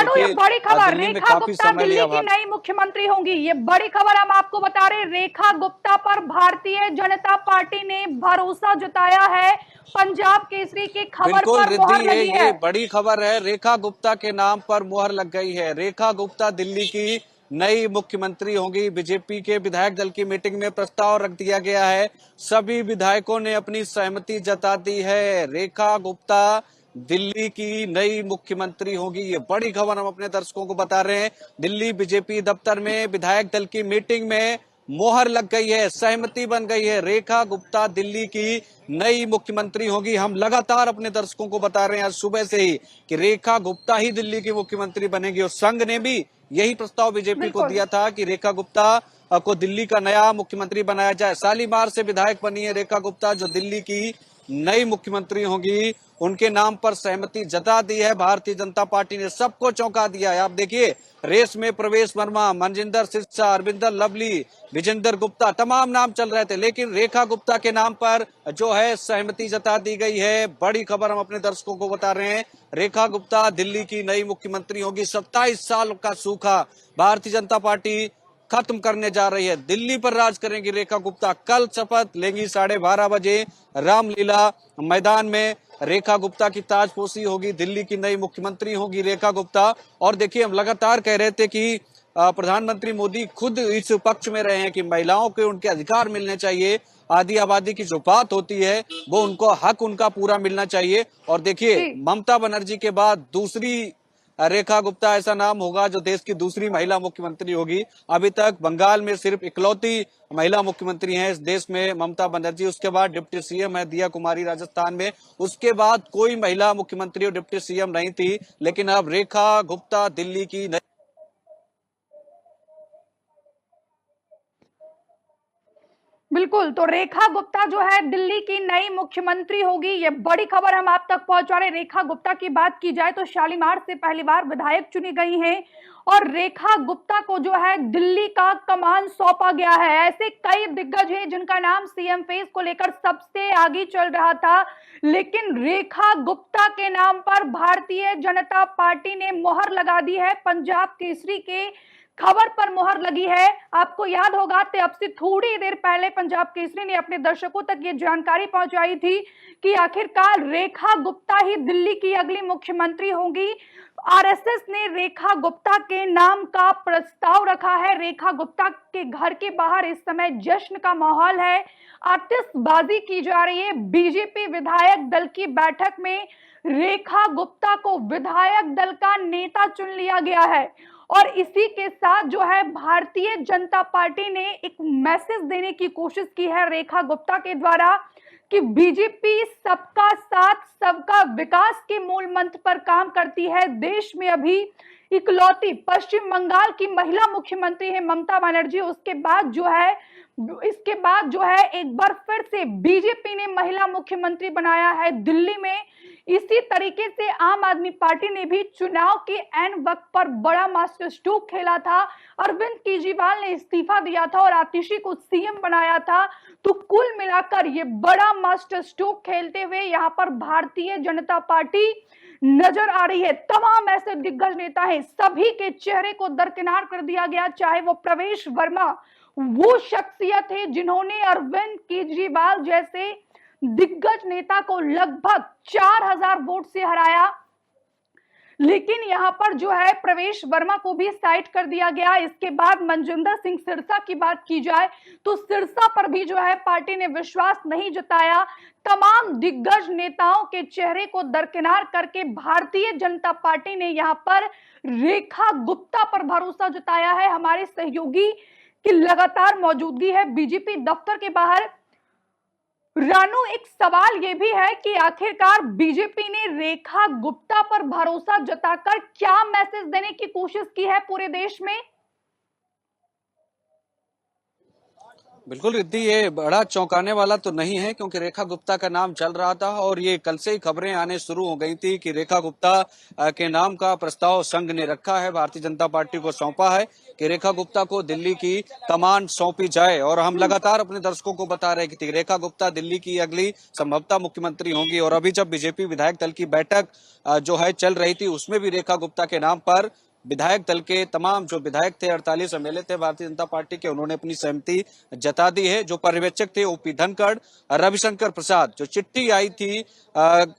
रानू, ये देखिए बड़ी खबर, दिल्ली में रेखा काफी गुप्ता समय दिल्ली लिया की नई मुख्यमंत्री होंगी। ये बड़ी खबर हम आपको बता रहे, रेखा गुप्ता पर भारतीय जनता पार्टी ने भरोसा जताया है। पंजाब केसरी की खबर बिल्कुल पर रिद्धि, मोहर लगी ये है। बड़ी खबर है। रेखा गुप्ता के नाम पर मुहर लग गई है। रेखा गुप्ता दिल्ली की नई मुख्यमंत्री होंगी। बीजेपी के विधायक दल की मीटिंग में प्रस्ताव रख दिया गया है। सभी विधायकों ने अपनी सहमति जता दी है। रेखा गुप्ता दिल्ली की नई मुख्यमंत्री होगी। ये बड़ी खबर हम अपने दर्शकों को बता रहे हैं। दिल्ली बीजेपी दफ्तर में विधायक दल की मीटिंग में मोहर लग गई है, सहमति बन गई है। रेखा गुप्ता दिल्ली की नई मुख्यमंत्री होगी। हम लगातार अपने दर्शकों को बता रहे हैं आज सुबह से ही कि रेखा गुप्ता ही दिल्ली की मुख्यमंत्री बनेगी। और संघ ने भी यही प्रस्ताव बीजेपी को बिल्कुल दिया था कि रेखा गुप्ता को दिल्ली का नया मुख्यमंत्री बनाया जाए। शालीमार से विधायक बनी है रेखा गुप्ता, जो दिल्ली की नई मुख्यमंत्री होगी। उनके नाम पर सहमति जता दी है। भारतीय जनता पार्टी ने सबको चौंका दिया है। आप देखिए, रेस में प्रवेश वर्मा, मनजिंदर सिरसा, अरविंदर लवली, विजेंद्र गुप्ता, तमाम नाम चल रहे थे, लेकिन रेखा गुप्ता के नाम पर जो है सहमति जता दी गई है। बड़ी खबर हम अपने दर्शकों को बता रहे हैं। रेखा गुप्ता दिल्ली की नई मुख्यमंत्री होगी। 27 साल का सूखा भारतीय जनता पार्टी खत्म करने जा रही है। दिल्ली पर राज करेंगी रेखा गुप्ता। कल शपथ लेंगी 12:30 बजे रामलीला मैदान में। रेखा गुप्ता की ताजपोशी होगी। दिल्ली की नई मुख्यमंत्री होगी रेखा गुप्ता। और देखिए, हम लगातार कह रहे थे कि प्रधानमंत्री मोदी खुद इस पक्ष में रहे हैं कि महिलाओं के उनके अधिकार मिलने चाहिए। आदि आबादी की जो बात होती है वो उनको हक उनका पूरा मिलना चाहिए। और देखिए, जी, ममता बनर्जी के बाद दूसरी रेखा गुप्ता ऐसा नाम होगा जो देश की दूसरी महिला मुख्यमंत्री होगी। अभी तक बंगाल में सिर्फ इकलौती महिला मुख्यमंत्री हैं इस देश में, ममता बनर्जी। उसके बाद डिप्टी सीएम है दिया कुमारी राजस्थान में। उसके बाद कोई महिला मुख्यमंत्री और डिप्टी सीएम नहीं थी। लेकिन अब रेखा गुप्ता दिल्ली की बिल्कुल। तो रेखा गुप्ता जो है दिल्ली की नई मुख्यमंत्री होगी। ये बड़ी खबर हम आप तक पहुंचा रहे। रेखा गुप्ता की बात की जाए तो शालीमार से पहली बार विधायक चुनी गई हैं और रेखा गुप्ता को जो है दिल्ली का कमान सौंपा गया है। ऐसे कई दिग्गज हैं जिनका नाम सीएम फेस को लेकर सबसे आगे चल रहा था, लेकिन रेखा गुप्ता के नाम पर भारतीय जनता पार्टी ने मोहर लगा दी है। पंजाब केसरी के खबर पर मोहर लगी है। आपको याद होगा कि अब से थोड़ी देर पहले पंजाब केसरी ने अपने दर्शकों तक ये जानकारी पहुंचाई थी कि आखिरकार रेखा गुप्ता ही दिल्ली की अगली मुख्यमंत्री होंगी। आरएसएस ने रेखा गुप्ता के नाम का प्रस्ताव रखा है। रेखा गुप्ता के घर के बाहर इस समय जश्न का माहौल है, आतिशबाजी की जा रही है। बीजेपी विधायक दल की बैठक में रेखा गुप्ता को विधायक दल का नेता चुन लिया गया है और इसी के साथ जो है भारतीय जनता पार्टी ने एक मैसेज देने की कोशिश की है रेखा गुप्ता के द्वारा कि बीजेपी सबका साथ सबका विकास के मूल मंत्र पर काम करती है। देश में अभी इकलौती पश्चिम बंगाल की महिला मुख्यमंत्री है ममता बनर्जी। उसके बाद जो है इसके बाद जो है एक बार फिर से बीजेपी ने महिला मुख्यमंत्री बनाया है दिल्ली में। इसी तरीके से आम आदमी पार्टी ने भी चुनाव के एन वक्त पर बड़ा मास्टर स्ट्रोक खेला था। अरविंद केजरीवाल ने इस्तीफा दिया था और आतिशी को सीएम बनाया था। तो कुल मिलाकर ये बड़ा मास्टर स्ट्रोक खेलते हुए यहाँ पर भारतीय जनता पार्टी नजर आ रही है। तमाम ऐसे दिग्गज नेता हैं, सभी के चेहरे को दरकिनार कर दिया गया। चाहे वो प्रवेश वर्मा वो शख्सियत है जिन्होंने अरविंद केजरीवाल जैसे दिग्गज नेता को लगभग 4000 वोट से हराया, लेकिन यहां पर जो है प्रवेश वर्मा को भी साइड कर दिया गया। इसके बाद मनजिंदर सिंह सिरसा की बात की जाए तो सिरसा पर भी जो है पार्टी ने विश्वास नहीं जताया। तमाम दिग्गज नेताओं के चेहरे को दरकिनार करके भारतीय जनता पार्टी ने यहां पर रेखा गुप्ता पर भरोसा जताया है। हमारे सहयोगी की लगातार मौजूदगी है बीजेपी दफ्तर के बाहर। रानू, एक सवाल यह भी है कि आखिरकार बीजेपी ने रेखा गुप्ता पर भरोसा जताकर क्या मैसेज देने की कोशिश की है पूरे देश में? बिल्कुल रिद्धि, ये बड़ा चौंकाने वाला तो नहीं है क्योंकि रेखा गुप्ता का नाम चल रहा था और ये कल से ही खबरें आने शुरू हो गई थी कि रेखा गुप्ता के नाम का प्रस्ताव संघ ने रखा है, भारतीय जनता पार्टी को सौंपा है कि रेखा गुप्ता को दिल्ली की कमान सौंपी जाए। और हम लगातार अपने दर्शकों को बता रहे कि रेखा गुप्ता दिल्ली की अगली संभवतः मुख्यमंत्री होंगी। और अभी जब बीजेपी विधायक दल की बैठक जो है चल रही थी, उसमें भी रेखा गुप्ता के नाम पर विधायक दल के तमाम जो विधायक थे, 48 एमएलए थे भारतीय जनता पार्टी के, उन्होंने अपनी सहमति जता दी है। जो पर्यवेक्षक थे ओपी धनखड़, रविशंकर प्रसाद, जो चिट्ठी आई थी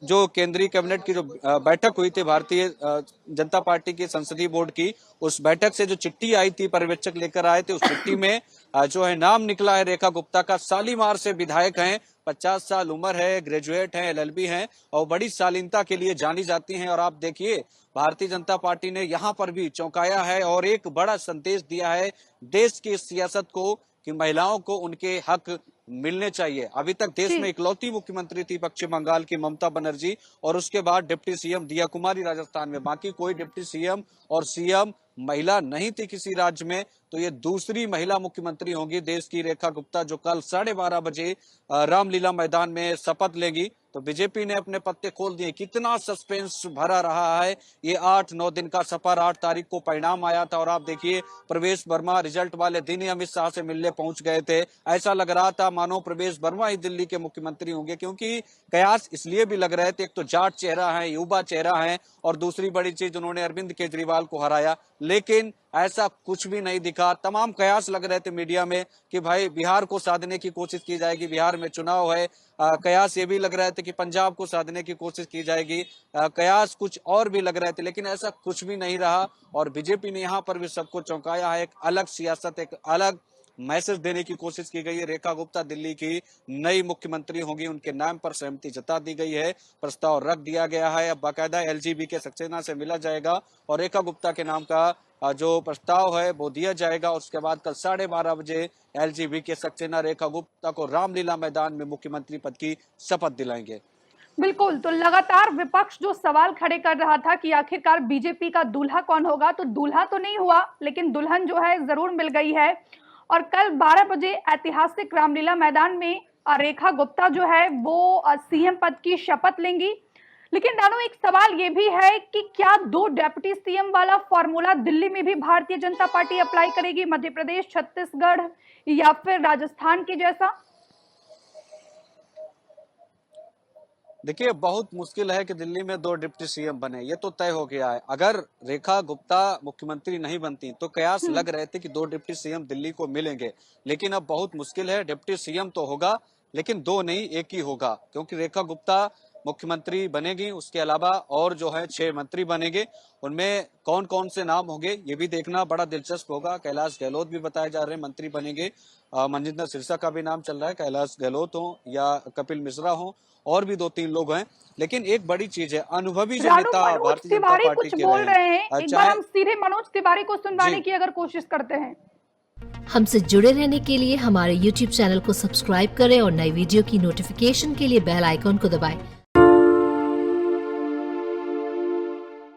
जो केंद्रीय कैबिनेट की जो बैठक हुई थी भारतीय जनता पार्टी की संसदीय बोर्ड की, उस बैठक से जो चिट्ठी आई थी पर्यवेक्षक लेकर आए थे, उस चिट्ठी में जो है नाम निकला है रेखा गुप्ता का। शालीमार से विधायक हैं, 50 साल उम्र है, ग्रेजुएट हैं, एलएलबी हैं और बड़ी शालीनता के लिए जानी जाती हैं। और आप देखिए भारतीय जनता पार्टी ने यहाँ पर भी चौंकाया है और एक बड़ा संदेश दिया है देश की सियासत को कि महिलाओं को उनके हक मिलने चाहिए। अभी तक देश में इकलौती मुख्यमंत्री थी पश्चिम बंगाल की ममता बनर्जी और उसके बाद डिप्टी सीएम दिया कुमारी राजस्थान में, बाकी कोई डिप्टी सीएम और सीएम महिला नहीं थी किसी राज्य में। तो ये दूसरी महिला मुख्यमंत्री होंगी देश की रेखा गुप्ता, जो कल 12:30 बजे रामलीला मैदान में शपथ लेंगी। तो बीजेपी ने अपने पत्ते खोल दिए। कितना सस्पेंस भरा रहा है ये 8-9 दिन का सफर। 8 तारीख को परिणाम आया था और आप देखिए प्रवेश वर्मा रिजल्ट वाले दिन ही अमित शाह से मिलने पहुंच गए थे। ऐसा लग रहा था मानो प्रवेश वर्मा ही दिल्ली के मुख्यमंत्री होंगे, क्योंकि कयास इसलिए भी लग रहे थे, एक तो जाट चेहरा है, युवा चेहरा है और दूसरी बड़ी चीज उन्होंने अरविंद केजरीवाल को हराया। लेकिन ऐसा कुछ भी नहीं दिखा। तमाम कयास लग रहे थे मीडिया में कि भाई बिहार को साधने की कोशिश की जाएगी, बिहार में चुनाव है। कयास ये भी लग रहे थे कि पंजाब को साधने की कोशिश की जाएगी। कयास कुछ और भी लग रहे थे, लेकिन ऐसा कुछ भी नहीं रहा। और बीजेपी ने यहाँ पर भी सबको चौंकाया है। एक अलग सियासत, एक अलग मैसेज देने की कोशिश की गई है। रेखा गुप्ता दिल्ली की नई मुख्यमंत्री होंगी, उनके नाम पर सहमति जता दी गई है, प्रस्ताव रख दिया गया है। अब बाकायदा एलजीबी के सक्सेना से मिला जाएगा और रेखा गुप्ता के नाम का जो प्रस्ताव है वो दिया जाएगा। उसके बाद कल 12:30 बजे एलजीबी के सक्सेना रेखा गुप्ता को रामलीला मैदान में मुख्यमंत्री पद की शपथ दिलाएंगे। बिल्कुल, तो लगातार विपक्ष जो सवाल खड़े कर रहा था कि आखिरकार बीजेपी का दूल्हा कौन होगा, तो दूल्हा तो नहीं हुआ लेकिन दुल्हन जो है जरूर मिल गई है। और कल 12 बजे ऐतिहासिक रामलीला मैदान में रेखा गुप्ता जो है वो सीएम पद की शपथ लेंगी। लेकिन नानो एक सवाल ये भी है कि क्या 2 डेप्यूटी सीएम वाला फॉर्मूला दिल्ली में भी भारतीय जनता पार्टी अप्लाई करेगी, मध्य प्रदेश, छत्तीसगढ़ या फिर राजस्थान के जैसा? देखिए बहुत मुश्किल है कि दिल्ली में 2 डिप्टी सीएम बने, ये तो तय हो गया है। अगर रेखा गुप्ता मुख्यमंत्री नहीं बनती तो कयास लग रहे थे कि 2 डिप्टी सीएम दिल्ली को मिलेंगे, लेकिन अब बहुत मुश्किल है। डिप्टी सीएम तो होगा लेकिन 2 नहीं, 1 ही होगा, क्योंकि रेखा गुप्ता मुख्यमंत्री बनेगी, उसके अलावा और जो है 6 मंत्री बनेंगे। उनमें कौन कौन से नाम होंगे ये भी देखना बड़ा दिलचस्प होगा। कैलाश गहलोत भी बताए जा रहे हैं मंत्री बनेंगे, मनजिंदर सिरसा का भी नाम चल रहा है, कैलाश गहलोत हो या कपिल मिश्रा हो, और भी 2-3 लोग हैं। लेकिन एक बड़ी चीज है, अनुभवी जो नेता भारतीय जनता पार्टी कुछ के बोल रहे हैं, एक बार हम चाहे सीधे मनोज तिवारी को सुनवाने की अगर कोशिश करते हैं। हमसे जुड़े रहने के लिए हमारे YouTube चैनल को सब्सक्राइब करें और नई वीडियो की नोटिफिकेशन के लिए बेल आइकॉन को दबाएं।